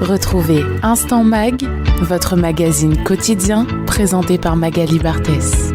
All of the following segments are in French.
Retrouvez Instant Mag, votre magazine quotidien présenté par Magali Barthès.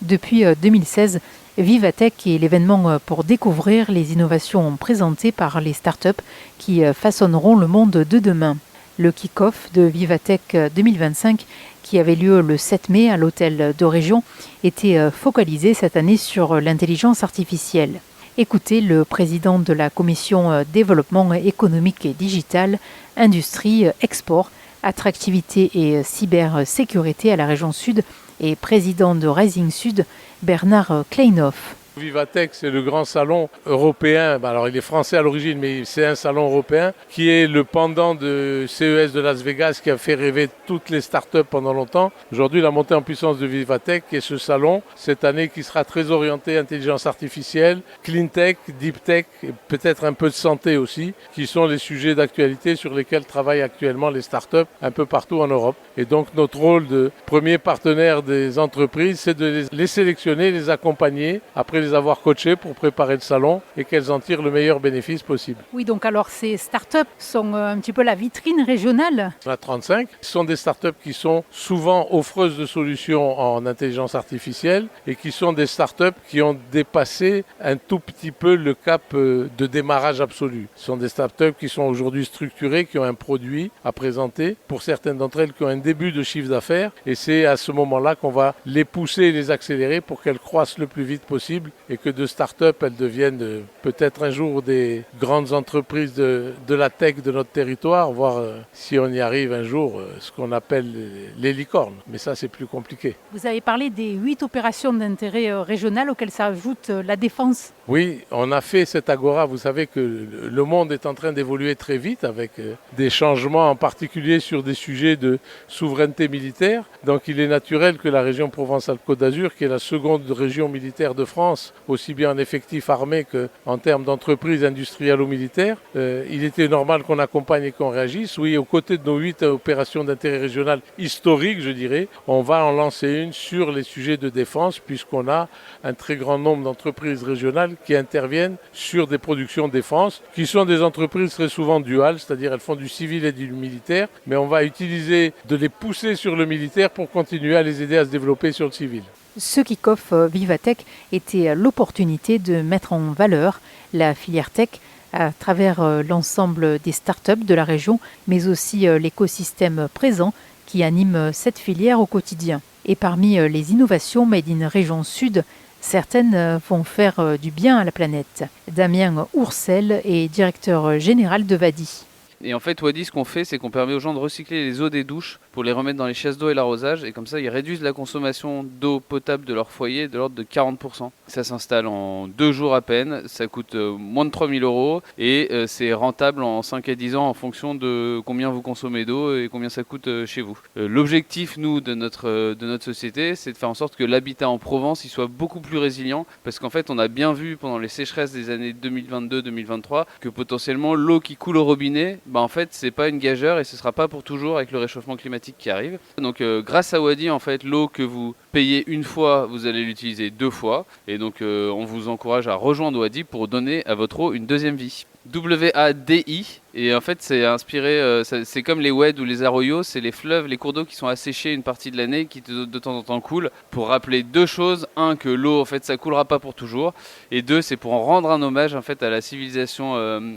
Depuis 2016, Vivatech est l'événement pour découvrir les innovations présentées par les startups qui façonneront le monde de demain. Le kick-off de Vivatech 2025, qui avait lieu le 7 mai à l'hôtel de Région, était focalisé cette année sur l'intelligence artificielle. Écoutez le président de la commission développement économique et digital, industrie, export, attractivité et cybersécurité à la région Sud et président de Rising Sud, Bernard Kleinhoff. Vivatech, c'est le grand salon européen, alors il est français à l'origine, mais c'est un salon européen qui est le pendant de CES de Las Vegas qui a fait rêver toutes les startups pendant longtemps. Aujourd'hui, la montée en puissance de Vivatech est ce salon, cette année qui sera très orienté intelligence artificielle, clean tech, deep tech, et peut-être un peu de santé aussi, qui sont les sujets d'actualité sur lesquels travaillent actuellement les startups un peu partout en Europe. Et donc notre rôle de premier partenaire des entreprises, c'est de les sélectionner, les accompagner, après les avoir coachés pour préparer le salon et qu'elles en tirent le meilleur bénéfice possible. Oui, donc alors ces startups sont un petit peu la vitrine régionale. On a 35. Ce sont des startups qui sont souvent offreuses de solutions en intelligence artificielle et qui sont des startups qui ont dépassé un tout petit peu le cap de démarrage absolu. Ce sont des startups qui sont aujourd'hui structurées, qui ont un produit à présenter. Pour certaines d'entre elles, qui ont un début de chiffre d'affaires. Et c'est à ce moment-là qu'on va les pousser et les accélérer pour qu'elles croissent le plus vite possible et que de start-up, elles deviennent peut-être un jour des grandes entreprises de la tech de notre territoire, voire si on y arrive un jour, ce qu'on appelle les licornes. Mais ça, c'est plus compliqué. Vous avez parlé des 8 opérations d'intérêt régional auxquelles s'ajoute la défense. Oui, on a fait cette agora. Vous savez que le monde est en train d'évoluer très vite avec des changements en particulier sur des sujets de souveraineté militaire. Donc il est naturel que la région Provence-Alpes-Côte d'Azur, qui est la seconde région militaire de France, aussi bien en effectif armé qu'en termes d'entreprises industrielles ou militaires, il était normal qu'on accompagne et qu'on réagisse. Oui, aux côtés de nos 8 opérations d'intérêt régional historiques, je dirais, on va en lancer une sur les sujets de défense, puisqu'on a un très grand nombre d'entreprises régionales qui interviennent sur des productions défense, qui sont des entreprises très souvent duales, c'est-à-dire elles font du civil et du militaire, mais on va utiliser de les pousser sur le militaire pour continuer à les aider à se développer sur le civil. Ce kick-off Vivatech était l'opportunité de mettre en valeur la filière tech à travers l'ensemble des startups de la région, mais aussi l'écosystème présent qui anime cette filière au quotidien. Et parmi les innovations Made in Région Sud, certaines vont faire du bien à la planète. Damien Oursel est directeur général de Wadi. Et en fait, Wadi, ce qu'on fait, c'est qu'on permet aux gens de recycler les eaux des douches pour les remettre dans les chasses d'eau et l'arrosage. Et comme ça, ils réduisent la consommation d'eau potable de leur foyer de l'ordre de 40%. Ça s'installe en 2 jours à peine. Ça coûte moins de 3 000 € et c'est rentable en 5 à 10 ans en fonction de combien vous consommez d'eau et combien ça coûte chez vous. L'objectif, nous, de notre société, c'est de faire en sorte que l'habitat en Provence il soit beaucoup plus résilient. Parce qu'en fait, on a bien vu pendant les sécheresses des années 2022-2023 que potentiellement l'eau qui coule au robinet, en fait, c'est pas une gageure et ce sera pas pour toujours avec le réchauffement climatique qui arrive. Donc, grâce à Wadi, en fait, l'eau que vous payez une fois, vous allez l'utiliser 2 fois. Et donc, on vous encourage à rejoindre Wadi pour donner à votre eau une deuxième vie. WADI, et en fait c'est inspiré, c'est comme les WED ou les arroyos, c'est les fleuves, les cours d'eau qui sont asséchés une partie de l'année, qui de temps en temps coulent, pour rappeler 2 choses. 1, que l'eau en fait ça coulera pas pour toujours, et 2, c'est pour en rendre un hommage en fait à la civilisation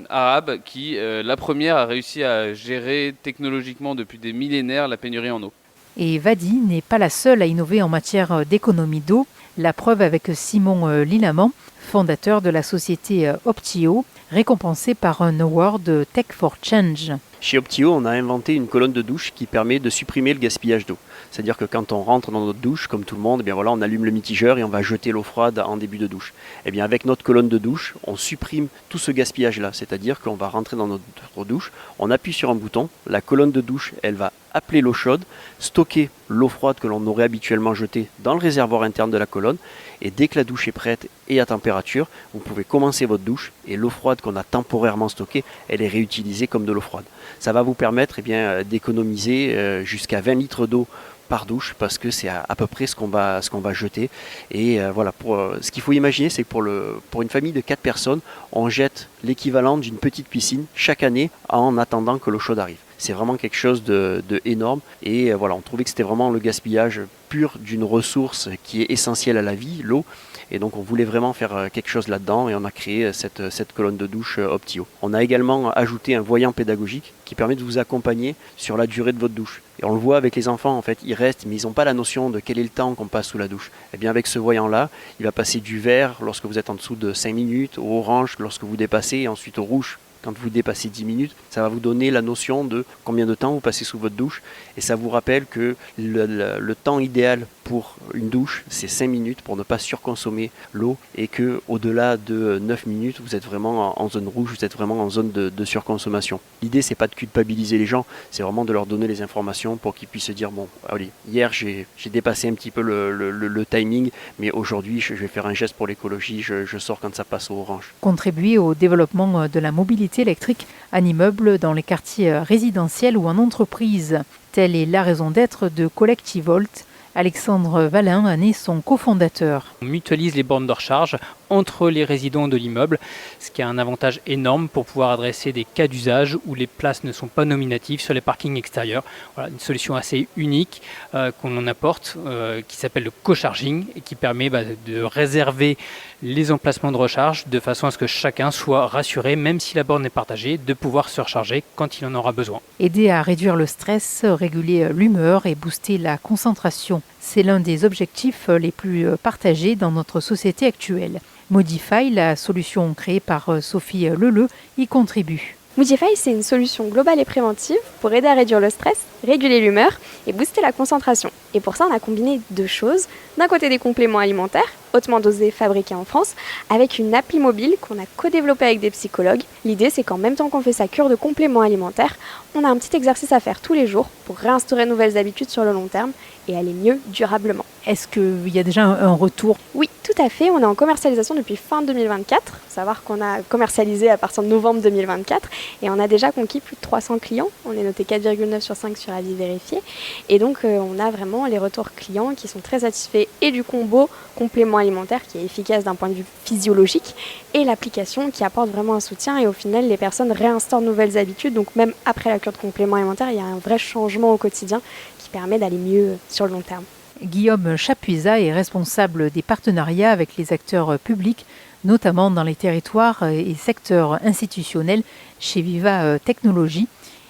arabe qui, la première, a réussi à gérer technologiquement depuis des millénaires la pénurie en eau. Et Wadi n'est pas la seule à innover en matière d'économie d'eau. La preuve avec Simon Lilamant, fondateur de la société Optio, récompensé par un award Tech for Change. Chez Optio, on a inventé une colonne de douche qui permet de supprimer le gaspillage d'eau. C'est-à-dire que quand on rentre dans notre douche, comme tout le monde, on allume le mitigeur et on va jeter l'eau froide en début de douche. Avec notre colonne de douche, on supprime tout ce gaspillage-là. C'est-à-dire qu'on va rentrer dans notre douche, on appuie sur un bouton, la colonne de douche, elle va appeler l'eau chaude, stocker l'eau froide que l'on aurait habituellement jetée dans le réservoir interne de la colonne, et dès que la douche est prête et à température, vous pouvez commencer votre douche et l'eau froide qu'on a temporairement stockée, elle est réutilisée comme de l'eau froide. Ça va vous permettre d'économiser jusqu'à 20 litres d'eau par douche parce que c'est à peu près ce qu'on va jeter. Et voilà, ce qu'il faut imaginer, c'est que pour une famille de 4 personnes, on jette l'équivalent d'une petite piscine chaque année en attendant que l'eau chaude arrive. C'est vraiment quelque chose de énorme et voilà, on trouvait que c'était vraiment le gaspillage pur d'une ressource qui est essentielle à la vie, l'eau. Et donc on voulait vraiment faire quelque chose là-dedans et on a créé cette colonne de douche Optio. On a également ajouté un voyant pédagogique qui permet de vous accompagner sur la durée de votre douche. Et on le voit avec les enfants, en fait, ils restent, mais ils n'ont pas la notion de quel est le temps qu'on passe sous la douche. Et bien avec ce voyant-là, il va passer du vert lorsque vous êtes en dessous de 5 minutes, au orange lorsque vous dépassez, et ensuite au rouge quand vous dépassez 10 minutes. Ça va vous donner la notion de combien de temps vous passez sous votre douche. Et ça vous rappelle que le temps idéal pour une douche, c'est 5 minutes pour ne pas surconsommer l'eau. Et qu'au-delà de 9 minutes, vous êtes vraiment en zone rouge, vous êtes vraiment en zone de surconsommation. L'idée, c'est pas de culpabiliser les gens, c'est vraiment de leur donner les informations pour qu'ils puissent se dire, bon, allez, hier j'ai dépassé un petit peu le timing, mais aujourd'hui je vais faire un geste pour l'écologie, je sors quand ça passe au orange. Contribuer au développement de la mobilité électrique en immeuble, dans les quartiers résidentiels ou en entreprise. Telle est la raison d'être de Collectivolt. Alexandre Valin en est son cofondateur. On mutualise les bornes de recharge entre les résidents de l'immeuble, ce qui a un avantage énorme pour pouvoir adresser des cas d'usage où les places ne sont pas nominatives sur les parkings extérieurs. Voilà, une solution assez unique qu'on en apporte, qui s'appelle le co-charging et qui permet de réserver les emplacements de recharge de façon à ce que chacun soit rassuré, même si la borne est partagée, de pouvoir se recharger quand il en aura besoin. Aider à réduire le stress, réguler l'humeur et booster la concentration. C'est l'un des objectifs les plus partagés dans notre société actuelle. Modify, la solution créée par Sophie Leleu, y contribue. Modify, c'est une solution globale et préventive pour aider à réduire le stress, réguler l'humeur et booster la concentration. Et pour ça, on a combiné 2 choses. D'un côté, des compléments alimentaires, hautement dosés, fabriqués en France, avec une appli mobile qu'on a co-développée avec des psychologues. L'idée, c'est qu'en même temps qu'on fait sa cure de compléments alimentaires, on a un petit exercice à faire tous les jours pour réinstaurer de nouvelles habitudes sur le long terme et aller mieux durablement. Est-ce qu'il y a déjà un retour ? Oui, tout à fait. On est en commercialisation depuis fin 2024. Il faut savoir qu'on a commercialisé à partir de novembre 2024 et on a déjà conquis plus de 300 clients. On est noté 4,9 sur 5 sur avis vérifié. Et donc, on a vraiment les retours clients qui sont très satisfaits et du combo complément alimentaire qui est efficace d'un point de vue physiologique et l'application qui apporte vraiment un soutien et au final, les personnes réinstaurent de nouvelles habitudes. Donc, même après la cure de complément alimentaire, il y a un vrai changement au quotidien qui permet d'aller mieux sur le long terme. Guillaume Chapuisat est responsable des partenariats avec les acteurs publics, notamment dans les territoires et secteurs institutionnels chez Viva Technologies.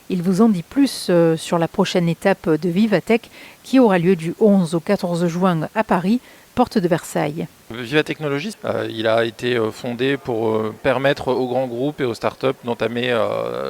Il vous en dit plus sur la prochaine étape de Vivatech qui aura lieu du 11 au 14 juin à Paris, porte de Versailles. Viva Technologies, il a été fondé pour permettre aux grands groupes et aux startups d'entamer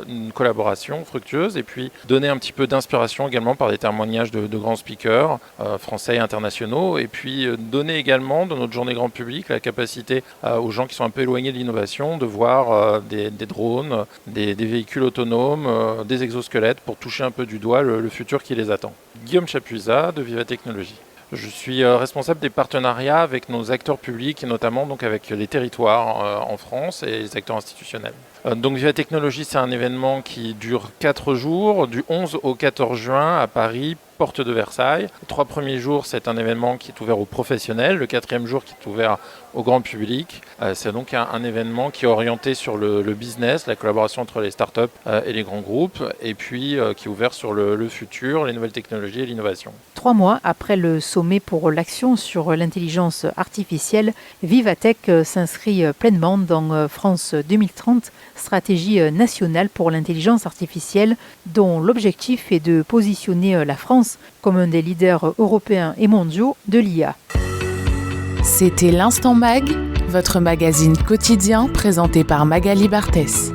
une collaboration fructueuse et puis donner un petit peu d'inspiration également par des témoignages de grands speakers français et internationaux et puis donner également dans notre journée grand public la capacité aux gens qui sont un peu éloignés de l'innovation de voir des drones, des véhicules autonomes, des exosquelettes pour toucher un peu du doigt le futur qui les attend. Guillaume Chapuisat de Viva Technologies. Je suis responsable des partenariats avec nos acteurs publics et notamment donc avec les territoires en France et les acteurs institutionnels. Donc Viva Technologies, c'est un événement qui dure 4 jours, du 11 au 14 juin à Paris, porte de Versailles. Les 3 premiers jours, c'est un événement qui est ouvert aux professionnels. Le 4e jour qui est ouvert au grand public. C'est donc un événement qui est orienté sur le business, la collaboration entre les startups et les grands groupes, et puis qui est ouvert sur le futur, les nouvelles technologies et l'innovation. 3 mois après le sommet pour l'action sur l'intelligence artificielle, Vivatech s'inscrit pleinement dans France 2030, stratégie nationale pour l'intelligence artificielle, dont l'objectif est de positionner la France comme un des leaders européens et mondiaux de l'IA. C'était l'Instant Mag, votre magazine quotidien présenté par Magali Barthès.